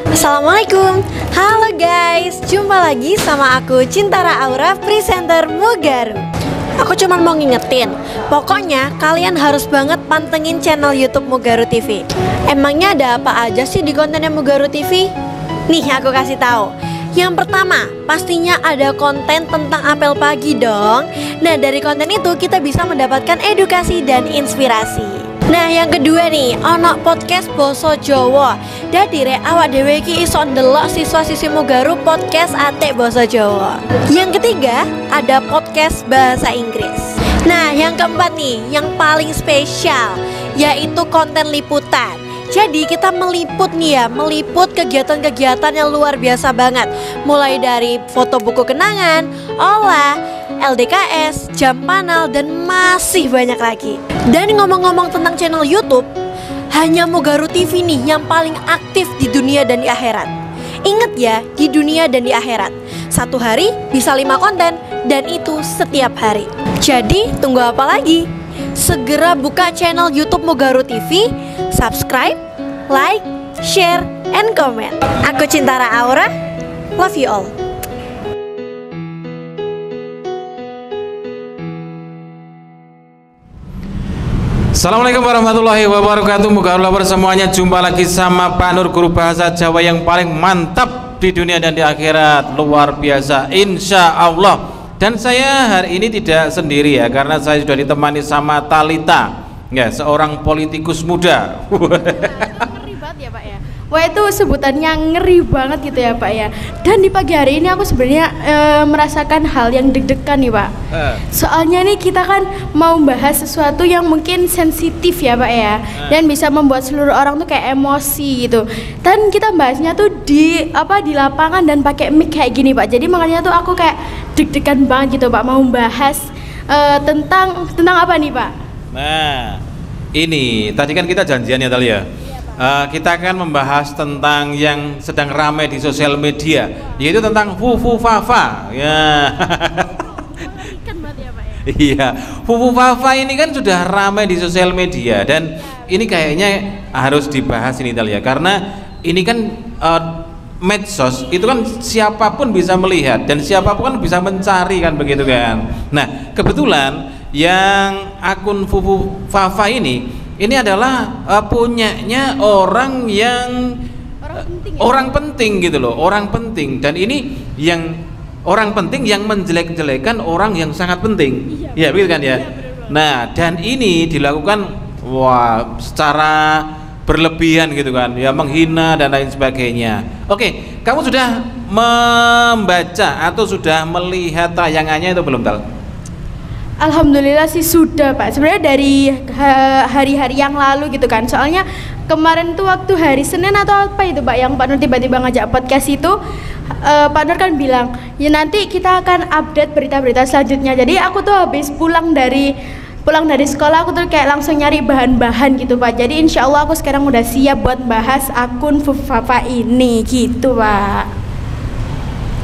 Assalamualaikum, halo guys, jumpa lagi sama aku Cintara Aura, presenter Mugaru. Aku cuma mau ngingetin, pokoknya kalian harus banget pantengin channel YouTube Mugaru TV. Emangnya ada apa aja sih di kontennya Mugaru TV? Nih aku kasih tahu. Yang pertama, pastinya ada konten tentang apel pagi dong. Nah dari konten itu kita bisa mendapatkan edukasi dan inspirasi. Nah yang kedua nih, ono podcast Boso Jowo. Dadi rek awak dhewe iki iso ndelok siswa-siswi Mugaru podcast Atik Boso Jowo. Yang ketiga, ada podcast bahasa Inggris. Nah yang keempat nih, yang paling spesial, yaitu konten liputan. Jadi kita meliput nih ya, meliput kegiatan-kegiatan yang luar biasa banget. Mulai dari foto buku kenangan, olah, LDKS, jam panel, dan masih banyak lagi. Dan ngomong-ngomong tentang channel YouTube, hanya Mugaru TV nih yang paling aktif di dunia dan di akhirat. Ingat ya, di dunia dan di akhirat. Satu hari bisa 5 konten, dan itu setiap hari. Jadi tunggu apa lagi? Segera buka channel YouTube Mugaru TV, subscribe, like, share, and comment. Aku Cintara Aura, love you all. Assalamualaikum warahmatullahi wabarakatuh. Moga Allah bersemuanya jumpa lagi sama Pak Nur, guru bahasa Jawa yang paling mantap di dunia dan di akhirat. Luar biasa, insya Allah. Dan saya hari ini tidak sendiri ya, karena saya sudah ditemani sama Talita, ya, seorang politikus muda. Ngeri banget ya Pak ya. Wah itu sebutannya ngeri banget gitu ya Pak ya. Dan di pagi hari ini aku sebenarnya merasakan hal yang deg-degan nih Pak. Soalnya nih kita kan mau bahas sesuatu yang mungkin sensitif ya Pak ya, dan bisa membuat seluruh orang tuh kayak emosi gitu. Dan kita bahasnya tuh di lapangan dan pakai mic kayak gini Pak. Jadi makanya tuh aku kayak deg-degan banget gitu Pak, mau bahas tentang apa nih Pak? Nah ini tadi kan kita janjian ya Talia. Kita akan membahas tentang yang sedang ramai di sosial media, yaitu tentang Fufu Fafa. Ya. Iya, Fufu Fafa ini kan sudah ramai di sosial media, dan ini kayaknya harus dibahas ini Talia, karena ini kan medsos itu kan siapapun bisa melihat dan siapapun bisa mencari kan, begitu kan. Nah kebetulan yang akun Fufu Fafa ini adalah punyanya orang yang orang penting gitu loh, orang penting. Dan ini yang orang penting yang menjelek-jelekan orang yang sangat penting. Iya, begitu kan ya. Nah, dan ini dilakukan secara berlebihan gitu kan, ya, menghina dan lain sebagainya. Oke, kamu sudah membaca atau sudah melihat tayangannya itu belum, Tal? Alhamdulillah sih sudah Pak. Sebenarnya dari hari-hari yang lalu gitu kan. Soalnya kemarin tuh waktu hari Senin atau apa itu Pak, yang Pak Nur tiba-tiba ngajak podcast itu, Pak Nur kan bilang ya nanti kita akan update berita-berita selanjutnya. Jadi aku tuh habis pulang dari sekolah, aku tuh kayak langsung nyari bahan-bahan gitu Pak. Jadi insya Allah aku sekarang udah siap buat bahas akun Fufu Fafa ini gitu Pak.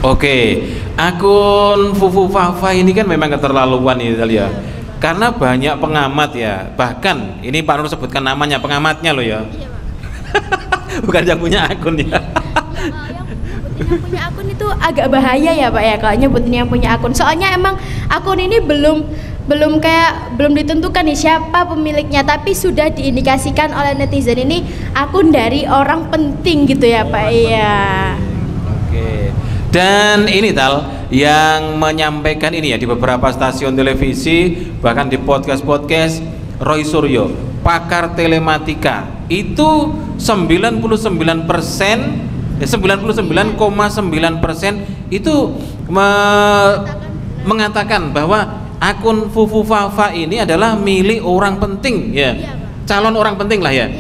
Oke, akun Fufu Fafa ini kan memang keterlaluan ini Talia, karena banyak pengamat ya, bahkan ini Pak Nur sebutkan namanya, pengamatnya loh ya. Iya Pak. Bukan yang punya akun ya. Yang punya akun itu agak bahaya ya Pak ya kalau nyebutin yang punya akun. Soalnya emang akun ini belum ditentukan nih siapa pemiliknya, tapi sudah diindikasikan oleh netizen ini akun dari orang penting gitu ya Pak. Iya. Oke. Dan ini Tal yang menyampaikan ini ya di beberapa stasiun televisi, bahkan di podcast Roy Suryo, pakar telematika, itu 99,9% itu mengatakan bahwa akun Fufu Fafa ini adalah milik orang penting ya, calon orang penting lah ya,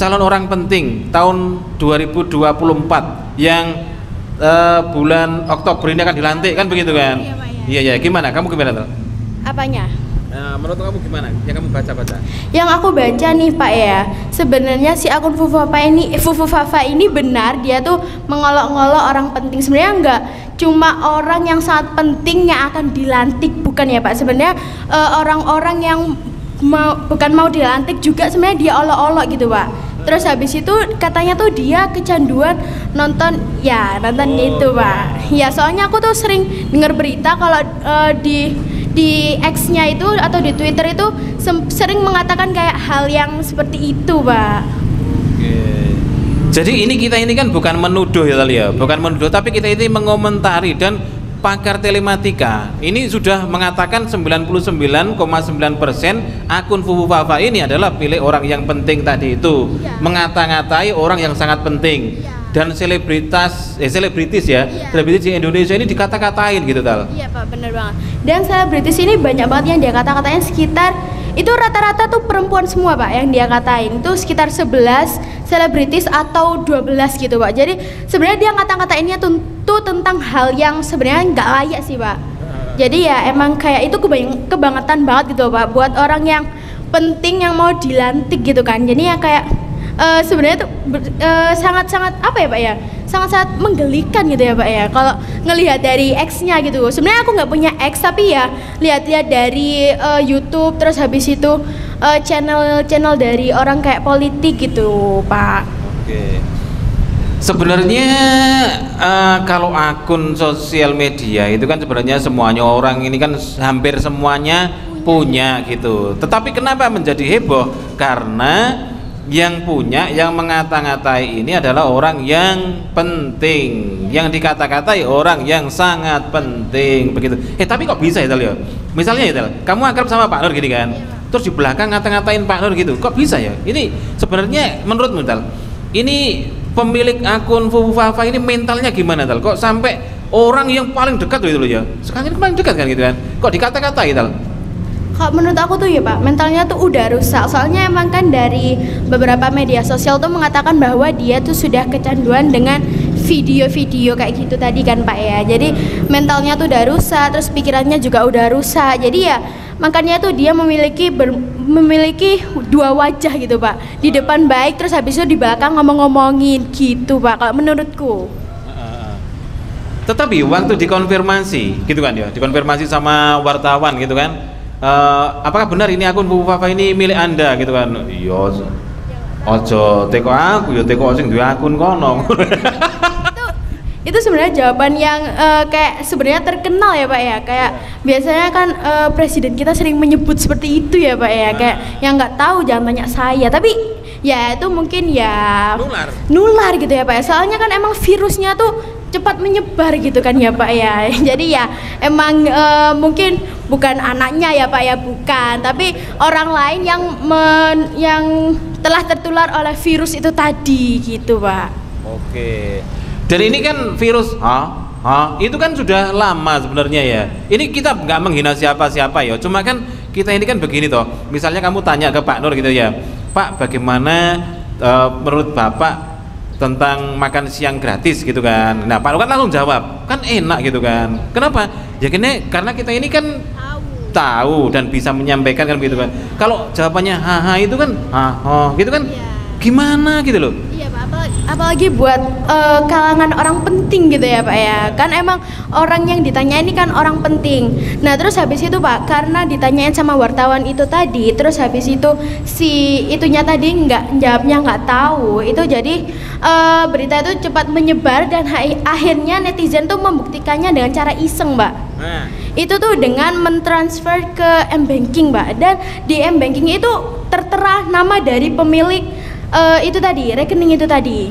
calon orang penting tahun 2024 yang bulan Oktober ini akan dilantik kan, begitu kan? Iya ya. Gimana? Kamu gimana tuh? Apanya? Menurut kamu gimana? Yang kamu baca? Yang aku baca nih Pak ya, sebenarnya si akun Fufu Fafa ini benar dia tuh mengolok-olok orang penting. Sebenarnya enggak cuma orang yang sangat penting yang akan dilantik, bukan ya Pak. Sebenarnya orang-orang yang bukan mau dilantik juga sebenarnya dia olok-olok gitu Pak. Terus habis itu katanya tuh dia kecanduan nonton itu Pak. Ya soalnya aku tuh sering dengar berita kalau di X-nya itu atau di Twitter itu sering mengatakan kayak hal yang seperti itu Pak. Oke. Jadi kita ini kan bukan menuduh ya Tali ya, bukan menuduh, tapi kita ini mengomentari. Dan pakar telematika ini sudah mengatakan 99,9% akun Fufu Fafa ini adalah milik orang yang penting tadi itu, mengata-ngatai orang yang sangat penting. Dan selebritis di Indonesia ini dikata-katain gitu Tal. Iya Pak, bener banget. Dan selebritis ini banyak banget yang dia kata-katain, sekitar itu rata-rata tuh perempuan semua Pak yang dia katain. Itu sekitar 11 selebritis atau 12 gitu Pak. Jadi sebenarnya dia ngata-ngatainnya tuh tentang hal yang sebenarnya nggak layak sih Pak. Jadi ya emang kayak itu kebangetan banget gitu Pak buat orang yang penting yang mau dilantik gitu kan. Jadi ya kayak sebenarnya tuh sangat-sangat apa ya Pak ya, sangat-sangat menggelikan gitu ya Pak ya kalau ngelihat dari X-nya gitu. Sebenarnya aku nggak punya X, tapi ya lihat-lihat dari YouTube, terus habis itu channel dari orang kayak politik gitu Pak. Oke. Sebenarnya kalau akun sosial media itu kan sebenarnya semuanya orang ini kan hampir semuanya punya gitu. Tetapi kenapa menjadi heboh? Karena yang punya, yang mengata-ngatai ini adalah orang yang penting, yang dikata-katai orang yang sangat penting begitu. Tapi kok bisa ya Tal ya? Misalnya ya Tal, kamu akrab sama Pak Nur gini kan, terus di belakang ngata-ngatain Pak Nur gitu, kok bisa ya? Ini sebenarnya menurutmu Tal, ini pemilik akun Fufu Fafa ini mentalnya gimana Tal? Kok sampai orang yang paling dekat gitu loh ya? Sekarang ini paling dekat kan gitu kan? Kok dikata-katai Tal? Kalau menurut aku tuh ya Pak, mentalnya tuh udah rusak. Soalnya emang kan dari beberapa media sosial tuh mengatakan bahwa dia tuh sudah kecanduan dengan video-video kayak gitu tadi kan Pak ya. Jadi mentalnya tuh udah rusak, terus pikirannya juga udah rusak. Jadi ya makanya tuh dia memiliki dua wajah gitu Pak. Di depan baik, terus habis itu di belakang ngomong-ngomongin gitu Pak kalau menurutku. Tetapi waktu dikonfirmasi gitu kan ya, dikonfirmasi sama wartawan gitu kan, apakah benar ini akun Fufu Fafa ini milik Anda gitu kan? Iya. Ojo teko aku ya teko sing duwe akun kono. Itu sebenarnya jawaban yang kayak sebenarnya terkenal ya Pak ya. Kayak biasanya kan presiden kita sering menyebut seperti itu ya Pak ya. Kayak yang nggak tahu jangan tanya saya. Tapi ya itu mungkin ya nular gitu ya Pak ya. Soalnya kan emang virusnya tuh cepat menyebar gitu kan ya Pak ya. Jadi ya emang mungkin bukan anaknya ya Pak ya, bukan, tapi orang lain yang telah tertular oleh virus itu tadi gitu Pak. Oke. Dan ini kan virus itu kan sudah lama sebenarnya ya. Ini kita nggak menghina siapa-siapa ya. Cuma kan kita ini kan begini toh. Misalnya kamu tanya ke Pak Nur gitu ya, Pak bagaimana menurut Bapak tentang makan siang gratis gitu kan. Nah Pak Nur kan langsung jawab, kan enak gitu kan. Kenapa? Ya karena kita ini kan tahu dan bisa menyampaikan kan gitu kan. Kalau jawabannya haha itu kan gitu kan, gimana gitu loh. Iya Pak, apalagi buat kalangan orang penting gitu ya Pak ya. Kan emang orang yang ditanya ini kan orang penting. Nah terus habis itu Pak, karena ditanyain sama wartawan itu tadi, terus habis itu si itunya tadi jawabnya nggak tahu, itu jadi berita itu cepat menyebar dan akhirnya netizen tuh membuktikannya dengan cara iseng Mbak. Itu tuh dengan mentransfer ke M-Banking Mbak, dan di M-Banking itu tertera nama dari pemilik itu tadi, rekening itu tadi.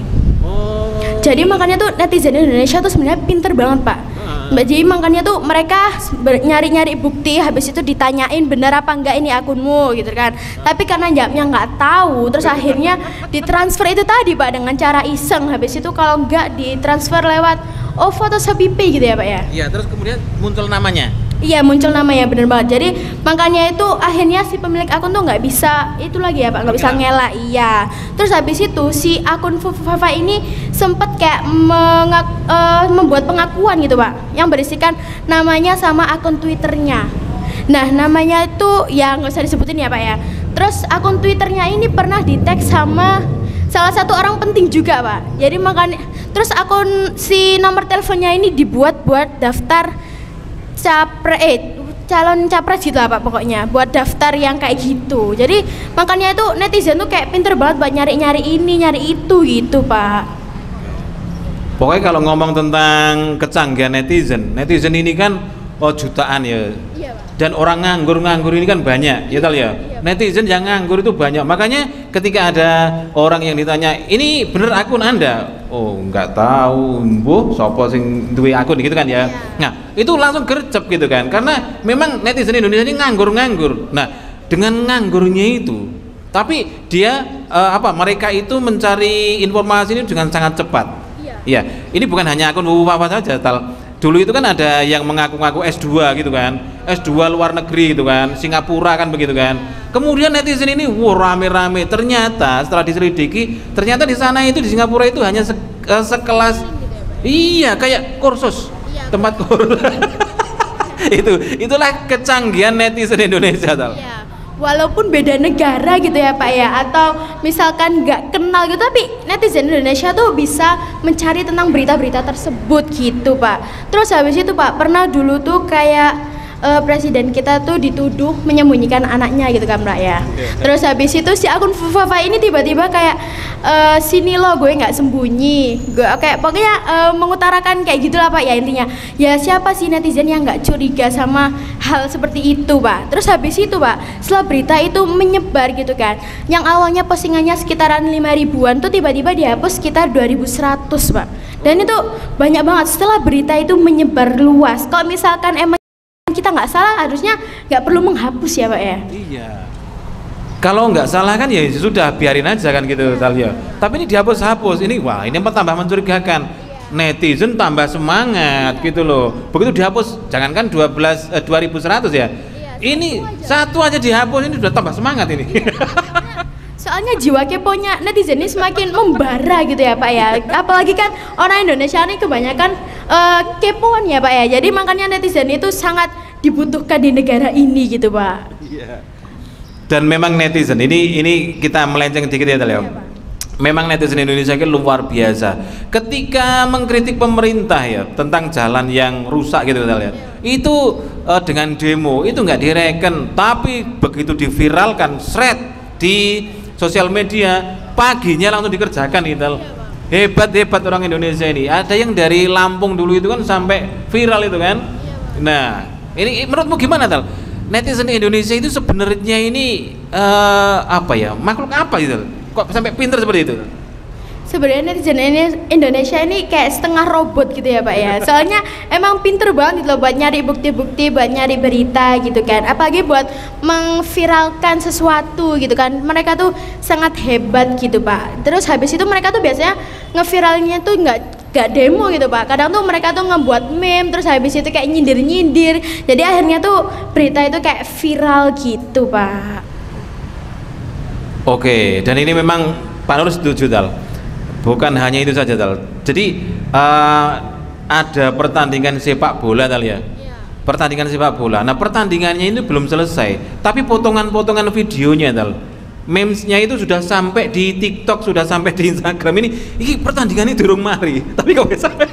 Jadi makanya tuh netizen Indonesia tuh sebenarnya pinter banget Pak. Jadi makanya tuh mereka nyari-nyari bukti, habis itu ditanyain benar apa enggak ini akunmu gitu kan. Tapi karena jawabnya nggak tahu, terus akhirnya ditransfer itu tadi Pak dengan cara iseng. Habis itu kalau enggak ditransfer lewat foto Shopee gitu ya Pak ya. Iya, terus kemudian muncul namanya. Iya muncul namanya, bener banget. Jadi makanya itu akhirnya si pemilik akun tuh nggak bisa itu lagi ya Pak, nggak bisa ngelak. Iya. Terus habis itu si akun Fufu Fafa ini sempet kayak membuat pengakuan gitu Pak, yang berisikan namanya sama akun Twitternya. Nah namanya itu ya nggak usah disebutin ya Pak ya. Terus akun Twitternya ini pernah di-tag sama salah satu orang penting juga Pak. Jadi makanya terus akun si nomor teleponnya ini dibuat buat daftar calon capres gitu lah Pak pokoknya, buat daftar yang kayak gitu. Jadi makanya itu netizen tuh kayak pinter banget buat nyari-nyari ini, nyari itu gitu Pak. Pokoknya kalau ngomong tentang kecanggihan netizen ini kan jutaan ya. Iya Pak. Dan orang nganggur ini kan banyak, ya tal ya. Netizen yang nganggur itu banyak. Makanya ketika ada orang yang ditanya, "Ini bener akun Anda?" "Oh, nggak tahu, mbuh, sapa sing duwe akun," gitu kan ya. Nah, itu langsung gercep gitu kan. Karena memang netizen Indonesia ini nganggur-nganggur. Nah, dengan nganggurnya itu, tapi dia mereka itu mencari informasi ini dengan sangat cepat. Iya, ini bukan hanya akun Wawa saja, tal. Dulu itu kan ada yang mengaku-ngaku S2 gitu kan, S2 luar negeri gitu kan, Singapura kan begitu kan. Kemudian netizen ini rame-rame, ternyata setelah diselidiki, ternyata di sana itu di Singapura itu hanya sekelas, iya kayak kursus, tempat kursus. Itulah kecanggihan netizen Indonesia tal. Walaupun beda negara gitu ya Pak ya, atau misalkan nggak kenal gitu, tapi netizen Indonesia tuh bisa mencari tentang berita-berita tersebut gitu Pak. Terus habis itu Pak, pernah dulu tuh kayak presiden kita tuh dituduh menyembunyikan anaknya gitu kan Pak ya. Terus habis itu si akun Fufafa ini tiba-tiba kayak sini loh gue nggak sembunyi, gue kayak pokoknya mengutarakan kayak gitulah Pak ya, intinya ya siapa sih netizen yang nggak curiga sama hal seperti itu Pak. Terus habis itu Pak, setelah berita itu menyebar gitu kan, yang awalnya postingannya sekitaran 5.000-an tuh tiba-tiba dihapus sekitar 2.100 Pak. Dan itu banyak banget setelah berita itu menyebar luas. Kalau misalkan emang kita nggak salah, harusnya nggak perlu menghapus ya Pak ya. Iya. Kalau nggak salah kan ya sudah biarin aja kan gitu Talia. Tapi ini dihapus-hapus, ini wah ini tambah mencurigakan. Netizen tambah semangat gitu loh. Begitu dihapus, jangankan 2.100 ya. Ini satu aja dihapus, ini sudah tambah semangat ini. Soalnya jiwa keponya netizen ini semakin membara gitu ya Pak ya. Apalagi kan orang Indonesia ini kebanyakan kepoan ya Pak ya. Jadi makanya netizen itu sangat dibutuhkan di negara ini gitu Pak. Iya. Dan memang netizen ini kita melenceng dikit ya Leo. Memang netizen Indonesia ini luar biasa. Ketika mengkritik pemerintah ya tentang jalan yang rusak gitu kita lihat. Itu dengan demo itu nggak direken, tapi begitu diviralkan thread di sosial media, paginya langsung dikerjakan gitu. Hebat orang Indonesia ini. Ada yang dari Lampung dulu itu kan sampai viral itu kan. Nah, ini menurutmu gimana Tal? Netizen Indonesia itu sebenarnya ini makhluk apa gitu? Kok sampai pinter seperti itu? Sebenarnya netizen Indonesia ini kayak setengah robot gitu ya Pak ya. Soalnya emang pinter banget gitu loh buat nyari bukti-bukti, buat nyari berita gitu kan. Apalagi buat mengviralkan sesuatu gitu kan. Mereka tuh sangat hebat gitu Pak. Terus habis itu mereka tuh biasanya ngeviralnya tuh nggak demo gitu Pak. Kadang tuh mereka tuh ngebuat meme, terus habis itu kayak nyindir-nyindir. Jadi akhirnya tuh berita itu kayak viral gitu Pak. Oke, dan ini memang Pak Nur setuju Tal. Bukan hanya itu saja Tal. Jadi ada pertandingan sepak bola Tal ya. Pertandingan sepak bola. Nah pertandingannya ini belum selesai, tapi potongan-potongan videonya Tal, memesnya itu sudah sampai di TikTok, sudah sampai di Instagram. Ini pertandingan ini durung mari, tapi kok bisa sampai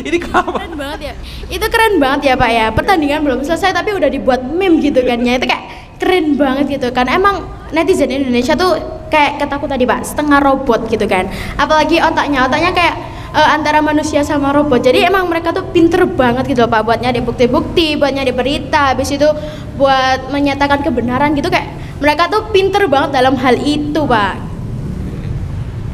ini kapan? Keren banget ya. Itu keren banget ya Pak ya. Pertandingan belum selesai tapi udah dibuat meme gitu kan ya. Itu kayak keren banget gitu kan. Emang netizen Indonesia tuh kayak kataku tadi Pak, setengah robot gitu kan. Apalagi otaknya kayak antara manusia sama robot. Jadi emang mereka tuh pinter banget gitu loh Pak, buat nyari bukti-bukti, buat nyari berita, habis itu buat menyatakan kebenaran gitu. Kayak mereka tuh pinter banget dalam hal itu Pak.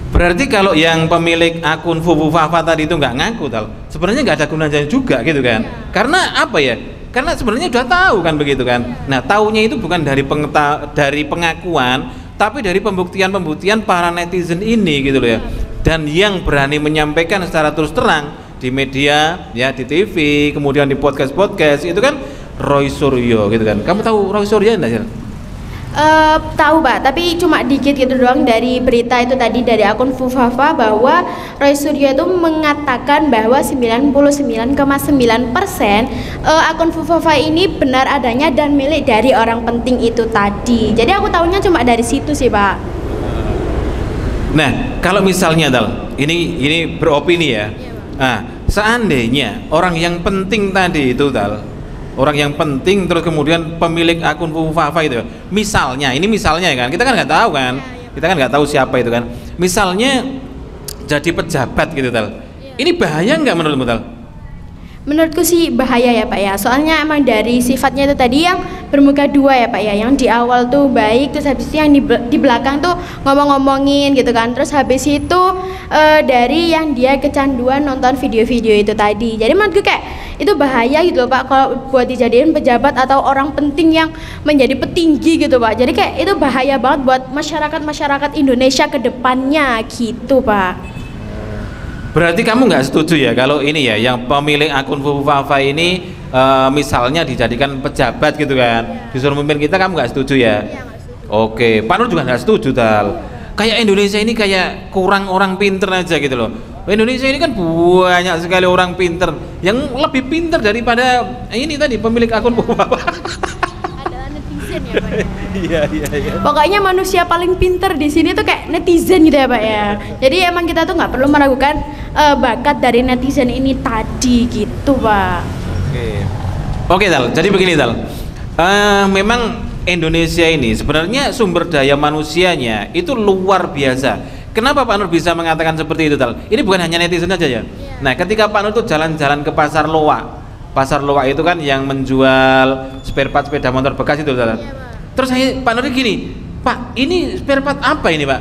Berarti kalau yang pemilik akun Fufafa tadi itu nggak ngaku Tal, sebenarnya nggak ada gunanya juga gitu kan. Karena apa ya? Karena sebenarnya udah tahu kan begitu kan. Nah taunya itu bukan dari pengakuan, tapi dari pembuktian para netizen ini gitu loh ya. Dan yang berani menyampaikan secara terus terang di media ya, di TV, kemudian di podcast itu kan Roy Suryo gitu kan. Kamu tahu Roy Suryo enggak sih? Tahu Pak, tapi cuma dikit gitu doang dari berita itu tadi dari akun Fufafa, bahwa Roy Suryo itu mengatakan bahwa 99,9% akun Fufafa ini benar adanya dan milik dari orang penting itu tadi. Jadi aku tahunya cuma dari situ sih Pak. Nah kalau misalnya Tal, ini beropini ya. Nah seandainya orang yang penting tadi itu Tal orang yang penting, terus kemudian pemilik akun Fufu Fafa itu. Misalnya, ini misalnya kan, kita kan nggak tahu kan, kita kan nggak tahu siapa itu kan. Misalnya jadi pejabat gitu Tal. Ini bahaya nggak menurutmu Tal? Menurutku sih bahaya ya Pak ya, soalnya emang dari sifatnya itu tadi yang bermuka dua ya Pak ya, yang di awal tuh baik, terus habis itu yang di belakang tuh ngomong-ngomongin gitu kan, terus habis itu dari yang dia kecanduan nonton video-video itu tadi. Jadi menurutku kayak itu bahaya gitu loh Pak, kalau buat dijadiin pejabat atau orang penting yang menjadi petinggi gitu Pak. Jadi kayak itu bahaya banget buat masyarakat Indonesia ke depannya gitu Pak. Berarti kamu nggak setuju ya kalau ini ya, yang pemilik akun Fufu Fafa ini misalnya dijadikan pejabat gitu kan, disuruh memimpin kita, kamu nggak setuju ya? Oke, Pak Nur juga nggak setuju Tal. Kayak Indonesia ini kayak kurang orang pinter aja gitu loh. Indonesia ini kan banyak sekali orang pinter, yang lebih pinter daripada ini tadi pemilik akun Fufu Fafa. Adalah netizen ya Pak ya. Iya. Pokoknya manusia paling pinter di sini tuh kayak netizen gitu ya Pak ya. Jadi emang kita tuh nggak perlu meragukan bakat dari netizen ini tadi gitu Pak. Oke Tal. Jadi begini Tal. Memang Indonesia ini sebenarnya sumber daya manusianya itu luar biasa. Kenapa Pak Nur bisa mengatakan seperti itu Tal? Ini bukan hanya netizen aja ya. Nah, ketika Pak Nur tuh jalan-jalan ke Pasar Loak. Pasar Loak itu kan yang menjual spare part sepeda motor bekas itu Tal. Terus Pak Nur gini, Pak, ini spare part apa ini Pak?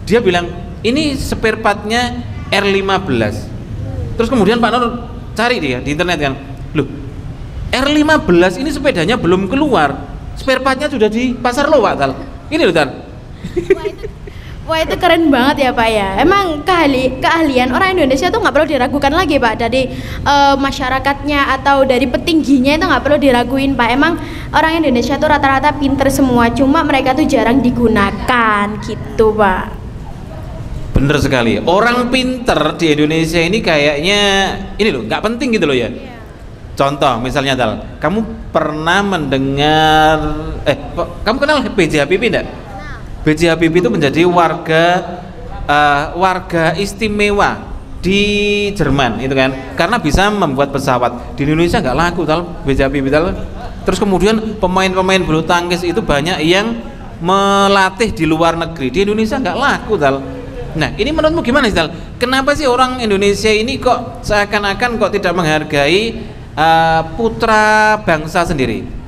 Dia bilang, ini spare partnya R15. Terus kemudian Pak Nur cari dia di internet kan, loh, R15 ini sepedanya belum keluar, spare partnya sudah di Pasar Loak Tal. Ini loh Tal. Wah itu keren banget ya Pak ya. Emang keahlian orang Indonesia tuh nggak perlu diragukan lagi Pak, dari masyarakatnya atau dari petingginya itu nggak perlu diraguin Pak. Emang orang Indonesia tuh rata-rata pinter semua, cuma mereka tuh jarang digunakan gitu Pak. Bener sekali, orang pinter di Indonesia ini kayaknya ini loh, nggak penting gitu loh ya. Contoh misalnya Tal, kamu pernah mendengar kamu kenal B.J. Habibie enggak? B.J. Habibie itu menjadi warga istimewa di Jerman itu kan, karena bisa membuat pesawat. Di Indonesia nggak laku Tal, B.J. Habibie Tal. Terus kemudian pemain-pemain bulu tangkis itu banyak yang melatih di luar negeri, di Indonesia nggak laku Tal. Nah ini menurutmu gimana sih Tal? Kenapa sih orang Indonesia ini kok seakan-akan kok tidak menghargai putra bangsa sendiri?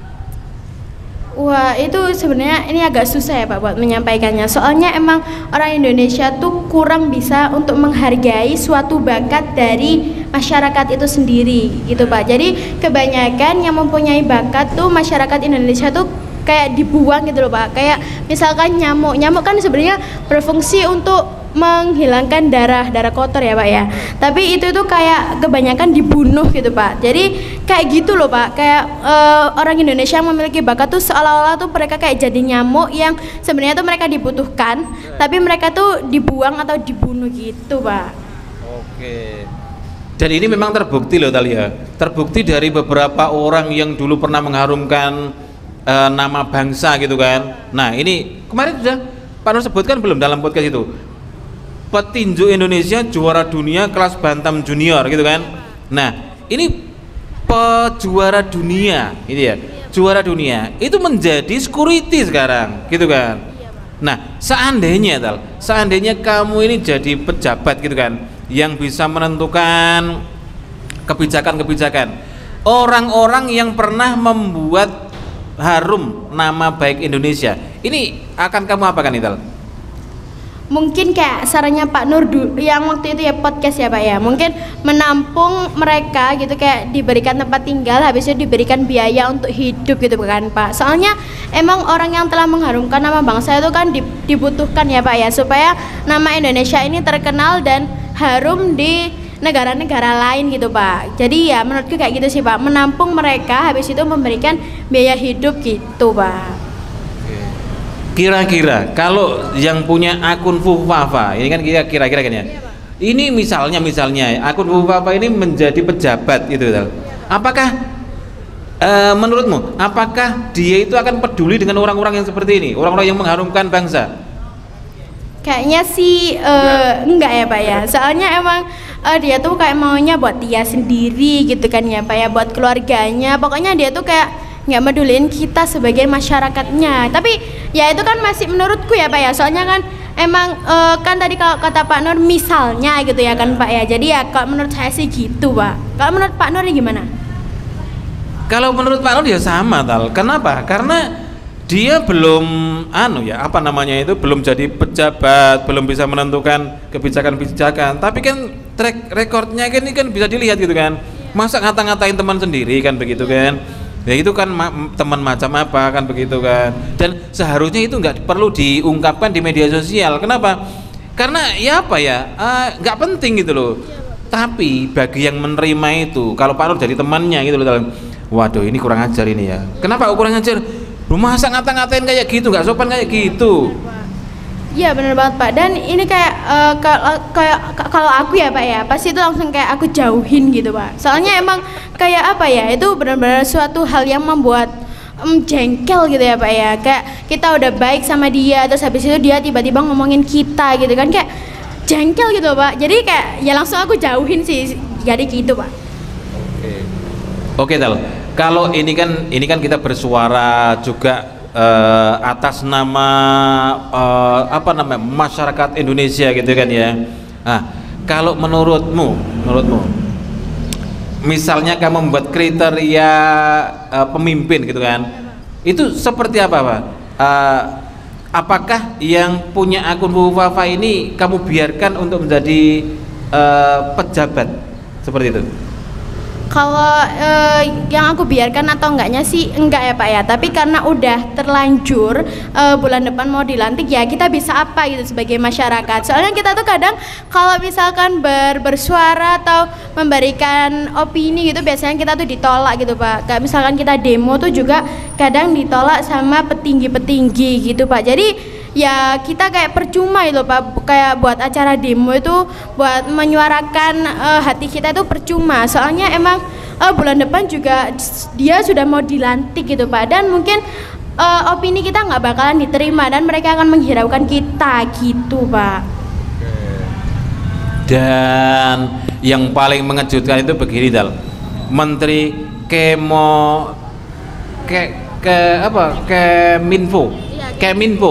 Wah itu sebenarnya ini agak susah ya Pak buat menyampaikannya. Soalnya emang orang Indonesia tuh kurang bisa untuk menghargai suatu bakat dari masyarakat itu sendiri gitu Pak. Jadi kebanyakan yang mempunyai bakat tuh masyarakat Indonesia tuh kayak dibuang gitu loh Pak. Kayak misalkan nyamuk kan sebenarnya berfungsi untuk menghilangkan darah kotor ya Pak ya, tapi itu tuh kayak kebanyakan dibunuh gitu Pak. Jadi kayak gitu loh Pak, kayak orang Indonesia yang memiliki bakat tuh seolah-olah tuh mereka kayak jadi nyamuk yang sebenarnya tuh mereka dibutuhkan, tapi mereka tuh dibuang atau dibunuh gitu Pak. Oke. Dan ini memang terbukti loh Talia, terbukti dari beberapa orang yang dulu pernah mengharumkan nama bangsa gitu kan. Nah ini kemarin sudah Pak Nur sebutkan belum dalam podcast itu, petinju Indonesia juara dunia kelas bantam junior gitu kan. Nah ini pejuara dunia ini ya, juara dunia itu menjadi security sekarang gitu kan. Nah seandainya kamu ini jadi pejabat gitu kan, yang bisa menentukan kebijakan-kebijakan, orang-orang yang pernah membuat harum nama baik Indonesia, ini akan kamu apakan nih Tal? Mungkin kayak sarannya Pak Nur yang waktu itu ya podcast ya Pak ya, mungkin menampung mereka gitu, kayak diberikan tempat tinggal, habis itu diberikan biaya untuk hidup gitu kan Pak. Soalnya emang orang yang telah mengharumkan nama bangsa itu kan dibutuhkan ya Pak ya, supaya nama Indonesia ini terkenal dan harum di negara-negara lain gitu Pak. Jadi ya menurutku kayak gitu sih Pak, menampung mereka, habis itu memberikan biaya hidup gitu Pak. Kira-kira kalau yang punya akun Fufu Fafa ini kan kira-kira kan ya, ini misalnya akun Fufu Fafa ini menjadi pejabat gitu Tal. Apakah menurutmu apakah dia itu akan peduli dengan orang-orang yang seperti ini, orang-orang yang mengharumkan bangsa? Kayaknya sih enggak ya Pak ya, soalnya emang dia tuh kayak maunya buat dia sendiri gitu kan ya Pak ya, buat keluarganya. Pokoknya dia tuh kayak nggak medulin kita sebagai masyarakatnya. Tapi ya itu kan masih menurutku ya Pak ya, soalnya kan emang kan tadi kalau kata Pak Nur misalnya gitu ya kan Pak ya. Jadi ya kalau menurut saya sih gitu Pak. Kalau menurut Pak Nur ini gimana? Kalau menurut Pak Nur ya sama Tal. Kenapa? Karena dia belum apa namanya itu, belum jadi pejabat, belum bisa menentukan kebijakan-kebijakan. Tapi kan track recordnya kan ini kan bisa dilihat gitu kan. Masa ngata-ngatain teman sendiri kan begitu kan? Ya itu kan teman macam apa kan begitu kan. Dan seharusnya itu nggak perlu diungkapkan di media sosial. Kenapa? Karena ya apa ya, nggak penting gitu loh. Tapi bagi yang menerima itu, kalau Pak Nur jadi temannya gitu loh, waduh ini kurang ajar ini ya. Kenapa kurang ajar? Lu masa ngata-ngatain kayak gitu, nggak sopan kayak gitu. Iya benar banget Pak. Dan ini kayak kalau aku ya Pak ya, pasti itu langsung kayak aku jauhin gitu Pak. Soalnya emang kayak apa ya, itu benar-benar suatu hal yang membuat jengkel gitu ya Pak ya. Kayak kita udah baik sama dia, terus habis itu dia tiba-tiba ngomongin kita gitu kan, kayak jengkel gitu Pak. Jadi kayak ya langsung aku jauhin sih. Jadi gitu Pak. Oke Tal. Kalau ini kan kita bersuara juga atas nama apa namanya, masyarakat Indonesia gitu kan ya. Nah, kalau menurutmu misalnya kamu membuat kriteria pemimpin gitu kan, itu seperti apa Pak? Apakah yang punya akun Fufufafa ini kamu biarkan untuk menjadi pejabat seperti itu? Kalau yang aku biarkan atau enggaknya sih enggak ya Pak ya, tapi karena udah terlanjur bulan depan mau dilantik, ya kita bisa apa gitu sebagai masyarakat. Soalnya kita tuh kadang kalau misalkan bersuara atau memberikan opini gitu, biasanya kita tuh ditolak gitu Pak. Kayak misalkan kita demo tuh juga kadang ditolak sama petinggi-petinggi gitu Pak. Jadi ya kita kayak percuma itu Pak, kayak buat acara demo itu buat menyuarakan hati kita itu percuma. Soalnya emang bulan depan juga dia sudah mau dilantik gitu Pak, dan mungkin opini kita nggak bakalan diterima dan mereka akan menghiraukan kita gitu Pak. Dan yang paling mengejutkan itu begini Dal, Menteri Keminfo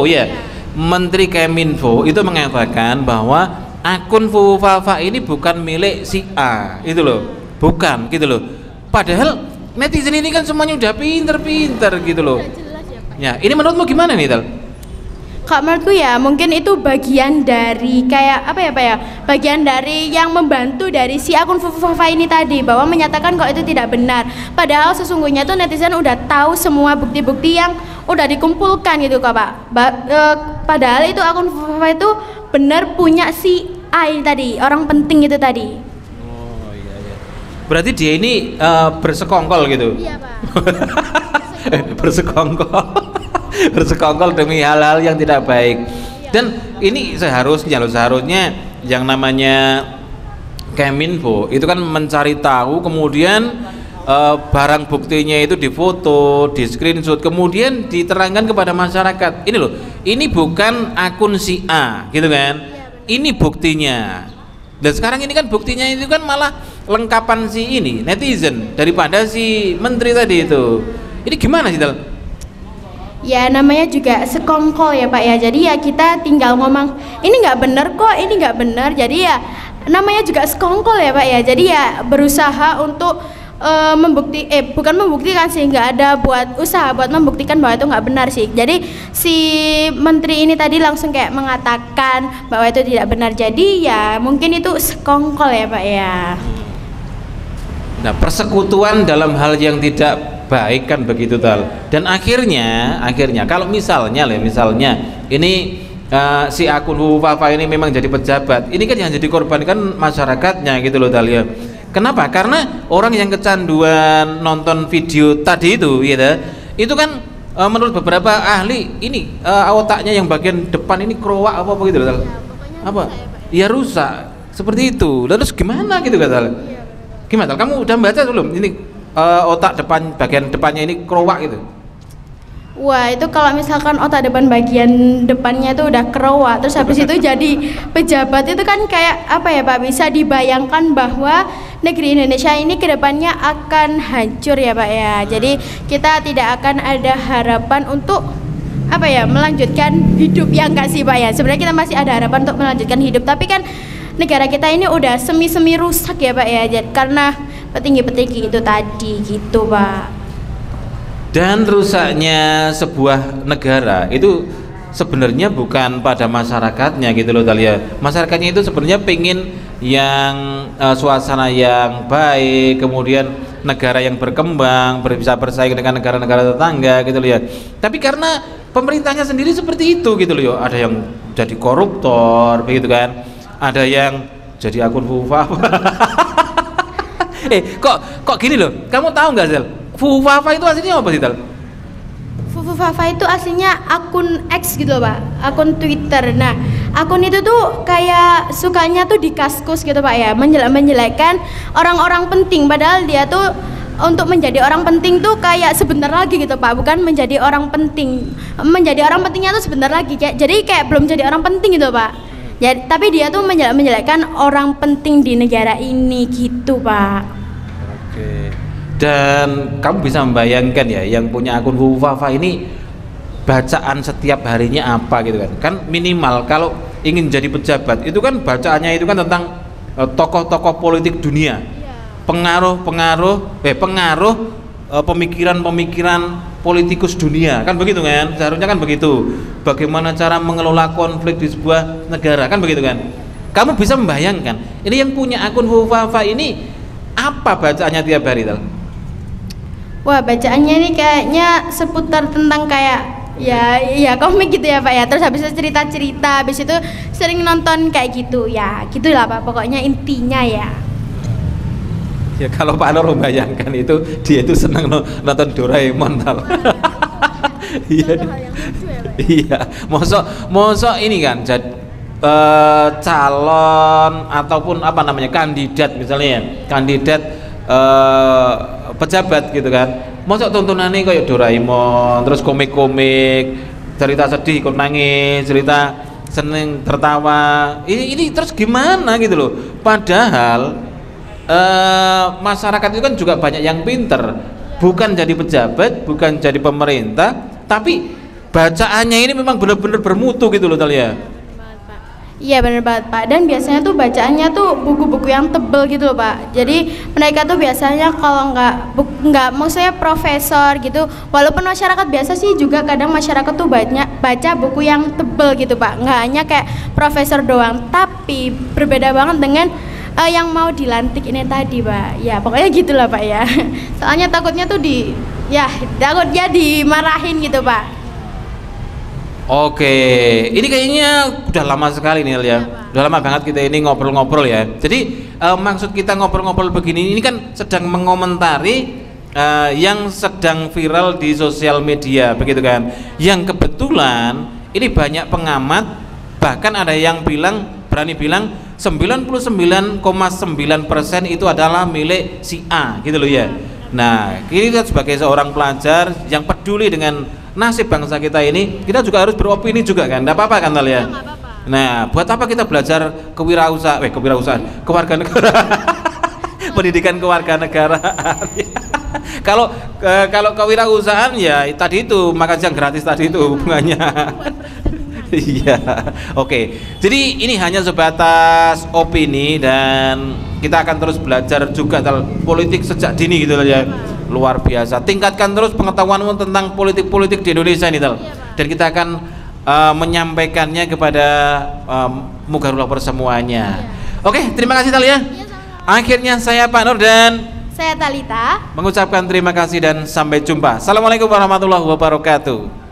ya. Menteri Keminfo itu mengatakan bahwa akun Fufufafa ini bukan milik si A, itu loh, bukan gitu loh. Padahal netizen ini kan semuanya udah pinter-pinter gitu loh. Ya, ini menurutmu gimana nih Tal? Kak, menurutku ya mungkin itu bagian dari kayak apa ya Pak ya, bagian dari yang membantu dari si akun Fufufafa ini tadi, bahwa menyatakan kalau itu tidak benar. Padahal sesungguhnya tuh netizen udah tahu semua bukti-bukti yang udah dikumpulkan gitu Kak Pak. Padahal itu akun Fufufafa itu benar punya si A ini tadi, orang penting itu tadi. Oh iya. Berarti dia ini bersekongkol gitu. Iya Pak. bersekongkol demi hal-hal yang tidak baik. Dan ini seharusnya yang namanya Keminfo itu kan mencari tahu, kemudian barang buktinya itu difoto, di screenshot, kemudian diterangkan kepada masyarakat. Ini loh, ini bukan akun si A gitu kan, ini buktinya. Dan sekarang ini kan buktinya itu kan malah lengkapan si ini netizen daripada si menteri tadi itu. Ini gimana sih Dal? Ya namanya juga sekongkol ya Pak ya, jadi ya kita tinggal ngomong ini nggak bener kok, ini nggak bener. Jadi ya namanya juga sekongkol ya Pak ya, jadi ya berusaha untuk bukan membuktikan sih, nggak ada buat usaha buat membuktikan bahwa itu nggak benar sih. Jadi si menteri ini tadi langsung kayak mengatakan bahwa itu tidak benar, jadi ya mungkin itu sekongkol ya Pak ya. Nah, persekutuan dalam hal yang tidak baik kan begitu Tal. Dan akhirnya kalau misalnya ini si akun Fufufafa ini memang jadi pejabat, ini kan yang jadi korban kan masyarakatnya gitu loh Tal ya. Kenapa? Karena orang yang kecanduan nonton video tadi itu gitu, itu kan menurut beberapa ahli ini otaknya yang bagian depan ini kerowak apa gitu loh Tal. Apa? Ya rusak seperti itu. Terus gimana gitu kan Tal? Gimana Tal? Kamu udah baca belum ini otak depan, bagian depannya ini kerowak gitu? Wah, itu kalau misalkan otak depan bagian depannya itu udah kerowa, terus habis itu jadi pejabat itu kan kayak apa ya Pak, bisa dibayangkan bahwa negeri Indonesia ini kedepannya akan hancur ya Pak ya. Jadi kita tidak akan ada harapan untuk apa ya, melanjutkan hidup, ya enggak sih Pak ya. Sebenarnya kita masih ada harapan untuk melanjutkan hidup, tapi kan negara kita ini udah semi-semi rusak ya Pak ya, karena petinggi-petinggi itu tadi gitu Pak. Dan rusaknya sebuah negara itu sebenarnya bukan pada masyarakatnya gitu loh Talia. Masyarakatnya itu sebenarnya pengen yang suasana yang baik, kemudian negara yang berkembang, bisa bersaing dengan negara-negara tetangga gitu loh ya. Tapi karena pemerintahnya sendiri seperti itu gitu loh ya. Ada yang jadi koruptor begitu kan, ada yang jadi akun fufafa. Kok gini loh, kamu tahu nggak Zel? Fufafa itu aslinya apa sih Tal? Fufafa itu aslinya akun X gitu Pak, akun Twitter. Nah, akun itu tuh kayak sukanya tuh dikaskus gitu Pak ya, menjelek-menjelekkan orang-orang penting, padahal dia tuh untuk menjadi orang penting tuh kayak sebentar lagi gitu Pak, bukan menjadi orang penting. Menjadi orang pentingnya tuh sebentar lagi, jadi kayak belum jadi orang penting gitu Pak. Ya, tapi dia tuh menjelek-menjelekkan orang penting di negara ini gitu Pak. Oke. Dan kamu bisa membayangkan ya, yang punya akun fufafa ini bacaan setiap harinya apa gitu kan. Kan minimal kalau ingin jadi pejabat itu kan bacaannya itu kan tentang tokoh-tokoh politik dunia, pengaruh pemikiran-pemikiran politikus dunia, kan begitu kan, seharusnya kan begitu. Bagaimana cara mengelola konflik di sebuah negara, kan begitu kan. Kamu bisa membayangkan ini yang punya akun fufafa ini apa bacaannya tiap hari Tal? Wah, bacaannya ini kayaknya seputar tentang kayak ya komik gitu ya Pak ya. Terus habis itu cerita-cerita, habis itu sering nonton kayak gitu ya, gitulah Pak, pokoknya intinya ya. Ya kalau Pak Nur membayangkan itu, dia itu senang nonton Doraemon Tal. Iya. Iya, mosok ini kan calon ataupun apa namanya kandidat misalnya, kandidat pejabat gitu kan, mosok tontonannya kayak Doraemon, terus komik-komik, cerita sedih ikut nangis, cerita seneng tertawa, ini terus gimana gitu loh. Padahal masyarakat itu kan juga banyak yang pinter, bukan jadi pejabat, bukan jadi pemerintah, tapi bacaannya ini memang benar-benar bermutu gitu loh Talia. Iya benar banget Pak, dan biasanya tuh bacaannya tuh buku-buku yang tebel gitu loh Pak. Jadi mereka tuh biasanya kalau nggak maksudnya profesor gitu, walaupun masyarakat biasa sih juga kadang masyarakat tuh banyak baca buku yang tebel gitu Pak, nggak hanya kayak profesor doang, tapi berbeda banget dengan yang mau dilantik ini tadi Pak. Ya pokoknya gitulah Pak ya. Soalnya takutnya tuh takutnya dimarahin gitu Pak. Oke, ini kayaknya udah lama sekali nih ya, udah lama banget kita ini ngobrol-ngobrol ya. Jadi maksud kita ngobrol-ngobrol begini ini kan sedang mengomentari yang sedang viral di sosial media begitu kan. Yang kebetulan ini banyak pengamat, bahkan ada yang berani bilang 99,9% itu adalah milik si A gitu loh ya. Nah, kita sebagai seorang pelajar yang peduli dengan nasib bangsa kita ini, kita juga harus beropini juga kan, enggak apa-apa kan Tal ya? Nah, buat apa kita belajar kewirausahaan, kewarganegaraan, pendidikan kewarganegaraan. Kalau kewirausahaan ya tadi itu makan siang gratis tadi itu hubungannya. Iya, oke. Jadi ini hanya sebatas opini dan kita akan terus belajar juga politik sejak dini gitu ya. Luar biasa. Tingkatkan terus pengetahuanmu tentang politik-politik di Indonesia ini Tal. Dan kita akan menyampaikannya kepada Mugaru Lapor semuanya. Oke, terima kasih Tal ya. Akhirnya saya Pak Nur dan saya Talita mengucapkan terima kasih dan sampai jumpa. Assalamualaikum warahmatullahi wabarakatuh.